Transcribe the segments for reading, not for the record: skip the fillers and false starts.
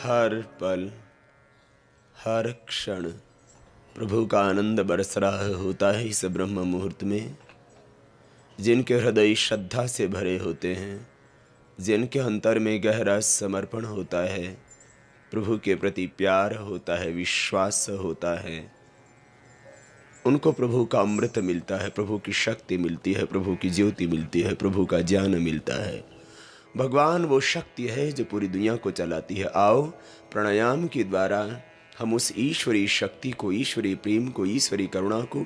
हर पल हर क्षण प्रभु का आनंद बरस रहा होता है इस ब्रह्म मुहूर्त में। जिनके हृदय श्रद्धा से भरे होते हैं, जिनके अंतर में गहरा समर्पण होता है, प्रभु के प्रति प्यार होता है, विश्वास होता है, उनको प्रभु का अमृत मिलता है, प्रभु की शक्ति मिलती है, प्रभु की ज्योति मिलती है, प्रभु का ज्ञान मिलता है। भगवान वो शक्ति है जो पूरी दुनिया को चलाती है। आओ प्राणायाम के द्वारा हम उस ईश्वरीय शक्ति को, ईश्वरीय प्रेम को, ईश्वरीय करुणा को,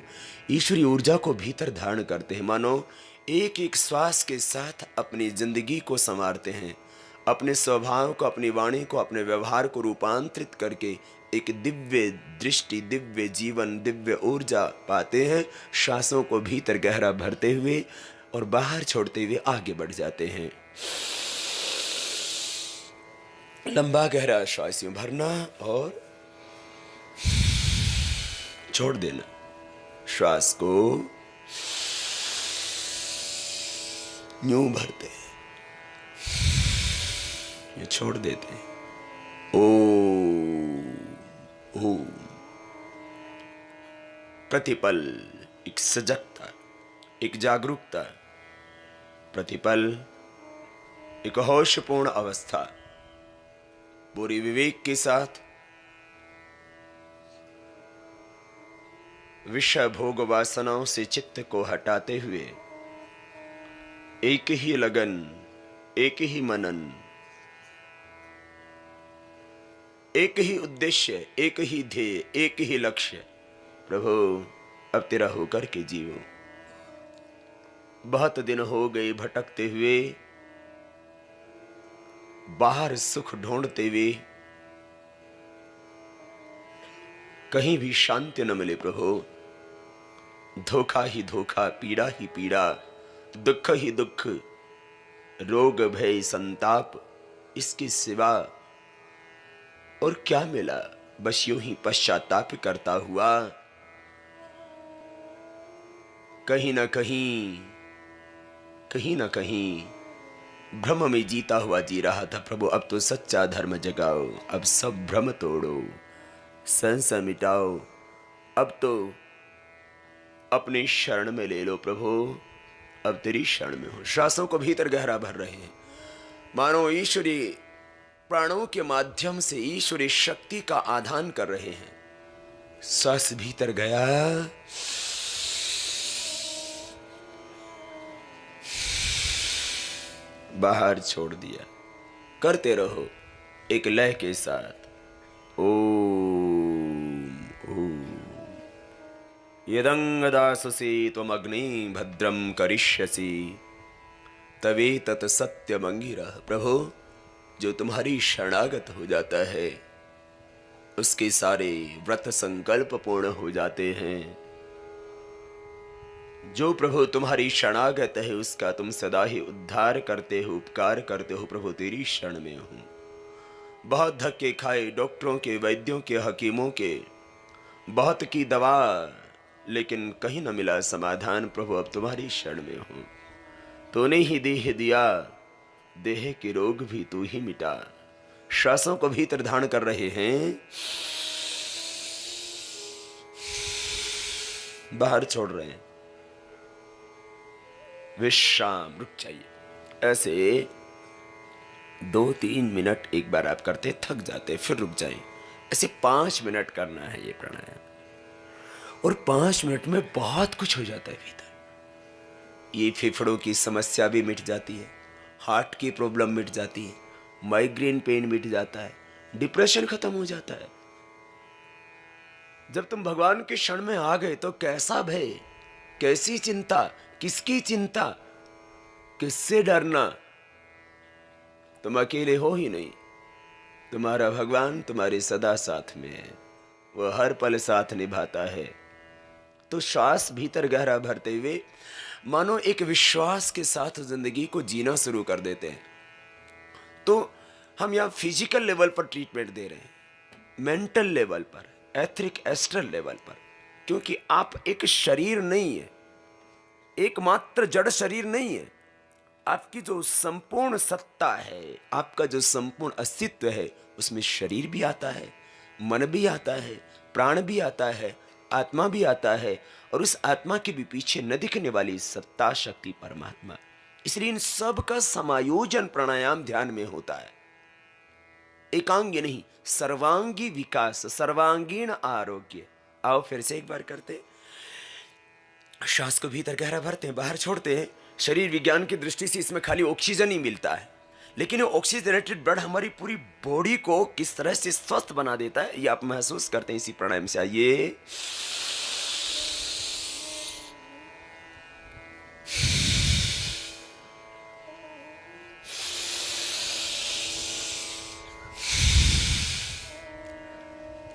ईश्वरीय ऊर्जा को भीतर धारण करते हैं। मानो एक एक श्वास के साथ अपनी जिंदगी को संवारते हैं, अपने स्वभाव को, अपनी वाणी को, अपने व्यवहार को रूपांतरित करके एक दिव्य दृष्टि, दिव्य जीवन, दिव्य ऊर्जा पाते हैं। श्वासों को भीतर गहरा भरते हुए और बाहर छोड़ते हुए आगे बढ़ जाते हैं। लंबा गहरा श्वास यूं भरना और छोड़ देना। श्वास को यूं भरते हैं, ये छोड़ देते हैं। ओम। प्रतिपल एक सजगता, एक जागरूकता, प्रतिपल एक होशपूर्ण अवस्था, पूरी विवेक के साथ विषय भोग वासनाओं से चित्त को हटाते हुए एक ही लगन, एक ही मनन, एक ही उद्देश्य, एक ही ध्येय, एक ही लक्ष्य। प्रभु अब तेरा होकर के जीवो। बहुत दिन हो गए भटकते हुए, बाहर सुख ढूंढते हुए, कहीं भी शांति न मिले प्रभु। धोखा ही धोखा, पीड़ा ही पीड़ा, दुख ही दुख, रोग भय संताप, इसके सिवा और क्या मिला। बस यूं ही पश्चाताप करता हुआ कहीं ना कहीं, कहीं ना कहीं भ्रम में जीता हुआ जी रहा था। प्रभु अब तो सच्चा धर्म जगाओ, अब सब भ्रम तोड़ो, संशय मिटाओ, अब तो अपनी शरण में ले लो प्रभु, अब तेरी शरण में हो। श्वासों को भीतर गहरा भर रहे हैं, मानो ईश्वरीय प्राणों के माध्यम से ईश्वरीय शक्ति का आदान कर रहे हैं। श्वास भीतर गया, बाहर छोड़ दिया। करते रहो एक लय के साथ। ओम ओम। यदंग दाससी त्वम अग्नि भद्रम करिष्यसि तवे तत् सत्यमंगिरः। प्रभु जो तुम्हारी शरणागत हो जाता है उसके सारे व्रत संकल्प पूर्ण हो जाते हैं। जो प्रभु तुम्हारी शरणागत है उसका तुम सदा ही उद्धार करते हो, उपकार करते हो। प्रभु तेरी शरण में हूं। बहुत धक्के खाए डॉक्टरों के, वैद्यों के, हकीमों के, बहुत की दवा, लेकिन कहीं न मिला समाधान। प्रभु अब तुम्हारी शरण में हूं। तूने ही देह दिया, देह के रोग भी तू ही मिटा। श्वासों को भीतर धारण कर रहे हैं, बाहर छोड़ रहे हैं। विश्राम, रुक जाइए। ऐसे 2-3 मिनट एक बार आप करते, थक जाते, फिर रुक जाइए। ऐसे 5 मिनट करना है ये प्राणायाम, और 5 मिनट में बहुत कुछ हो जाता है भीतर। ये फेफड़ों की समस्या भी मिट जाती है, हार्ट की प्रॉब्लम मिट जाती है, माइग्रेन पेन मिट जाता है, डिप्रेशन खत्म हो जाता है। जब तुम भगवान के क्षण में आ गए तो कैसा भय, कैसी चिंता, किसकी चिंता, किससे डरना। तुम अकेले हो ही नहीं, तुम्हारा भगवान तुम्हारे सदा साथ में है, वो हर पल साथ निभाता है। तो श्वास भीतर गहरा भरते हुए मानो एक विश्वास के साथ जिंदगी को जीना शुरू कर देते हैं। तो हम यहाँ फिजिकल लेवल पर ट्रीटमेंट दे रहे हैं, मेंटल लेवल पर, एथरिक एस्ट्रल लेवल पर, क्योंकि आप एक शरीर नहीं है, एकमात्र जड़ शरीर नहीं है। आपकी जो संपूर्ण सत्ता है, आपका जो संपूर्ण अस्तित्व है, उसमें शरीर भी आता है, मन भी आता है, प्राण भी आता है, आत्मा भी आता है, और उस आत्मा के भी पीछे न दिखने वाली सत्ता शक्ति परमात्मा। इसलिए इन सब का समायोजन प्राणायाम ध्यान में होता है। एकांगी नहीं, सर्वांगी विकास, सर्वांगीण आरोग्य। आओ फिर से एक बार करते। श्वास को भीतर गहरा भरते हैं, बाहर छोड़ते हैं। शरीर विज्ञान की दृष्टि से इसमें खाली ऑक्सीजन ही मिलता है, लेकिन ये ऑक्सीजनेटेड ब्लड हमारी पूरी बॉडी को किस तरह से स्वस्थ बना देता है, ये आप महसूस करते हैं इसी प्राणायाम से। आइए,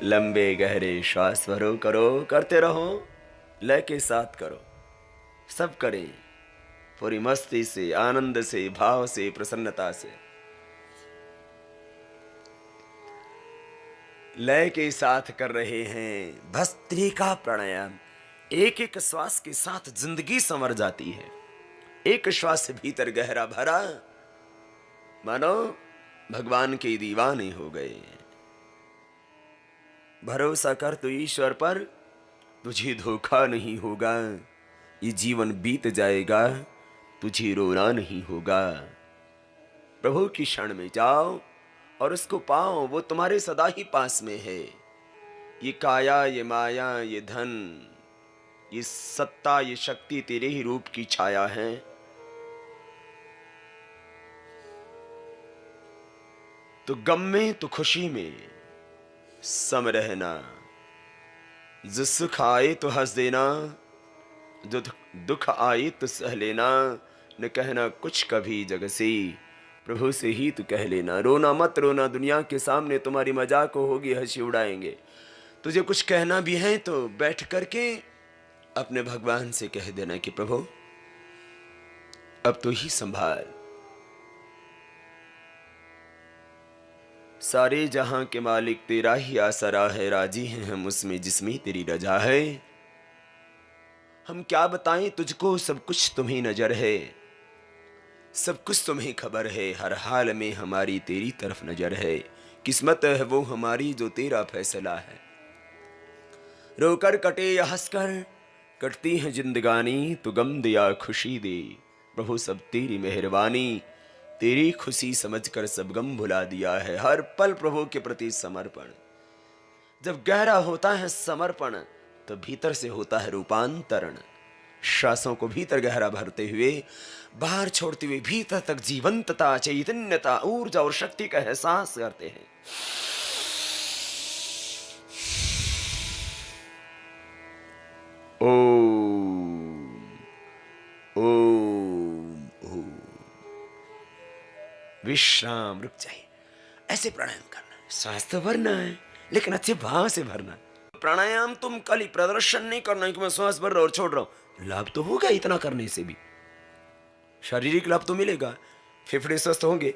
लंबे गहरे श्वास भरो, करो, करते रहो, लय के साथ करो, सब करें पूरी मस्ती से, आनंद से, भाव से, प्रसन्नता से। लय के साथ कर रहे हैं भस्त्रिका प्राणायाम। एक एक श्वास के साथ जिंदगी संवर जाती है। एक श्वास से भीतर गहरा भरा, मानो भगवान के दीवाने हो गए। भरोसा कर तू ईश्वर पर, तुझे धोखा नहीं होगा। ये जीवन बीत जाएगा, तुझे रोना नहीं होगा। प्रभु की क्षण में जाओ और उसको पाओ, वो तुम्हारे सदा ही पास में है। ये काया, ये माया, ये धन, ये सत्ता, ये शक्ति तेरे ही रूप की छाया है। तो गम में तो खुशी में सम रहना। जो सुख आए तो हंस देना, जो दुख आए तो सह लेना। न कहना कुछ कभी जग से, प्रभु से ही तू कह लेना। रोना मत रोना, दुनिया के सामने तुम्हारी मजाक होगी, हंसी उड़ाएंगे। तुझे कुछ कहना भी है तो बैठ करके अपने भगवान से कह देना कि प्रभु अब तू ही संभाल। सारे जहां के मालिक तेरा ही आसरा है, राजी हैं हम उसमें जिसमें तेरी रजा है। हम क्या बताएं तुझको, सब कुछ तुम्हें नजर है, सब कुछ तुम्हें खबर है। हर हाल में हमारी तेरी तरफ नजर है। किस्मत है वो हमारी जो तेरा फैसला है। रोकर कटे या हंसकर कटती है जिंदगानी, तू गम दिया खुशी दे प्रभु सब तेरी मेहरबानी। तेरी खुशी समझकर सब गम भुला दिया है। हर पल प्रभु के प्रति समर्पण। जब गहरा होता है समर्पण तो भीतर से होता है रूपांतरण। श्वासों को भीतर गहरा भरते हुए, बाहर छोड़ते हुए भीतर तक जीवंतता, चैतन्यता, ऊर्जा और शक्ति का एहसास करते हैं। ओम ओम ओम। विश्राम, रुक जाइए। ऐसे प्राणायाम करना है, श्वास तो भरना है लेकिन अच्छे भाव से भरना। प्राणायाम तुम कल ही प्रदर्शन नहीं करना कि मैं श्वास भर रहा और छोड़ रहा हूं। लाभ तो होगा इतना करने से भी, शारीरिक लाभ तो मिलेगा, फेफड़े स्वस्थ होंगे।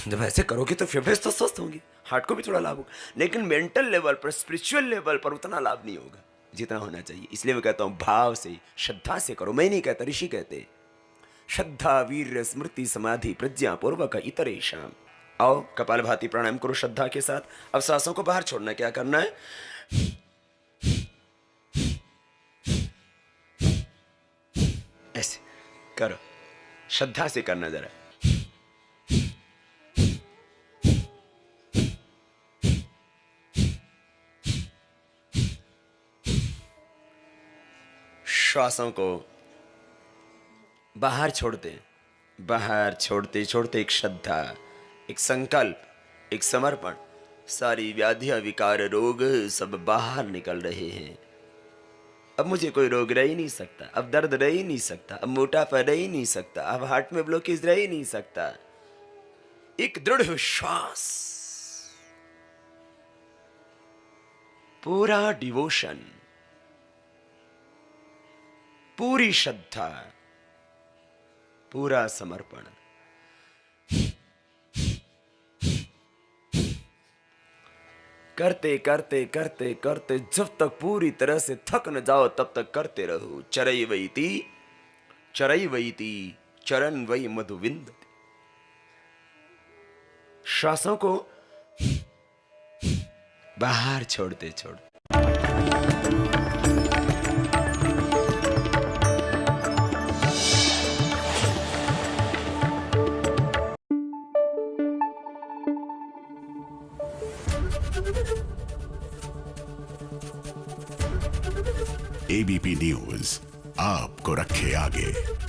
जब ऐसे करोगे तो फेफड़े तो स्वस्थ होंगे, हार्ट को भी थोड़ा लाभ होगा, लेकिन मेंटल लेवल पर, स्पिरिचुअल लेवल पर उतना लाभ नहीं होगा जितना होना चाहिए। इसलिए मैं कहता हूं भाव से, श्रद्धा से करो। मैं नहीं कहता, ऋषि कहते हैं श्रद्धा वीर्य स्मृति समाधि प्रज्ञा पूर्वक इतरेषाम। आओ कपालभाति प्राणायाम करो श्रद्धा के साथ। अब सांसों को बाहर छोड़ना। क्या करना है? ऐसे करो, श्रद्धा से करना जरा। श्वासों को बाहर छोड़ते, बाहर छोड़ते छोड़ते एक श्रद्धा, एक संकल्प, एक समर्पण। सारी व्याधियां, विकार, रोग सब बाहर निकल रहे हैं। अब मुझे कोई रोग रह ही नहीं सकता, अब दर्द रह ही नहीं सकता, अब मोटापा रह ही नहीं सकता, अब हार्ट में ब्लॉकेज रह ही नहीं सकता। एक दृढ़ विश्वास, पूरा डिवोशन, पूरी श्रद्धा, पूरा समर्पण। करते करते करते करते जब तक पूरी तरह से थक न जाओ तब तक करते रहो। चरैवैति चरैवैति चरण वै मधु विंदति। श्वासों को बाहर छोड़ते छोड़ते एबीपी न्यूज आपको रखे आगे।